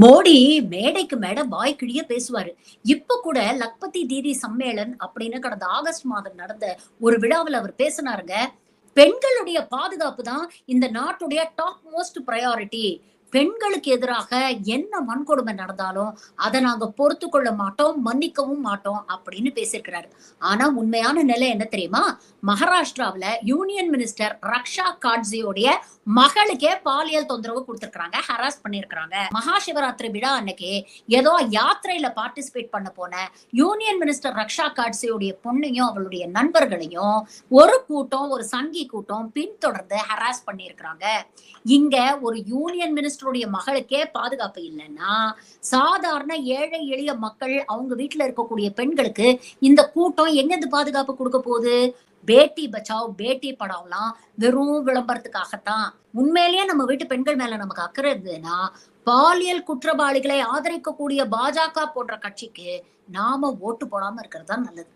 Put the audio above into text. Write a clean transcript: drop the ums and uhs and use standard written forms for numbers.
மோடி மேடைக்கு மேடை வாய் கிழிய பேசுவாரு. இப்ப கூட லக்பதி தீதி சம்மேளன் அப்படின்னு கடந்த ஆகஸ்ட் மாதம் நடந்த ஒரு விழாவுல அவர் பேசினாருங்க. பெண்களுடைய பாதுகாப்பு தான் இந்த நாட்டுடைய டாப் மோஸ்ட் பிரையாரிட்டி. பெண்களுக்கு எதிராக என்ன வன்கொடுமை நடந்தாலும் அத நாங்க பொறுத்துக்கொள்ள மாட்டோம், மன்னிக்கவும் மாட்டோம் அப்படின்னு பேசியிருக்கிறாரு. ஆனா உண்மையான நிலை என்ன தெரியுமா? மகாராஷ்டிராவுல யூனியன் மினிஸ்டர் ரக்ஷா காட்சேவுடைய மகளுக்கே பாலியல் தொந்தரவு குடுத்திருக்காங்க. ஹராஸ் பண்ணியிருக்காங்க. மகா சிவராத்திரி விழா அன்னைக்கு ஏதோ யாத்திரையில பார்ட்டிசிபேட் பண்ண போன யூனியன் மினிஸ்டர் ரக்ஷா காட்சேவுடைய பொண்ணையும் அவளுடைய நண்பர்களையும் ஒரு கூட்டம், ஒரு சங்கி கூட்டம் பின்தொடர்ந்து ஹராஸ் பண்ணியிருக்காங்க. இங்க ஒரு யூனியன் மினிஸ்டருடைய மகளுக்கே பாதுகாப்பு இல்லைன்னா சாதாரண ஏழை எளிய மக்கள் அவங்க வீட்டுல இருக்கக்கூடிய பெண்களுக்கு இந்த கூட்டம் எங்கிருந்து பாதுகாப்பு கொடுக்க போகுது? பேட்டி பச்சாவ் பேட்டி படாவ்லாம் வெறும் விளம்பரத்துக்காகத்தான். உண்மையிலேயே நம்ம வீட்டு பெண்கள் மேல நமக்கு அக்கறை இருந்ததுன்னா பாலியல் குற்றவாளிகளை ஆதரிக்கக்கூடிய பாஜக போன்ற கட்சிக்கு நாம ஓட்டு போடாம இருக்கிறது தான் நல்லது.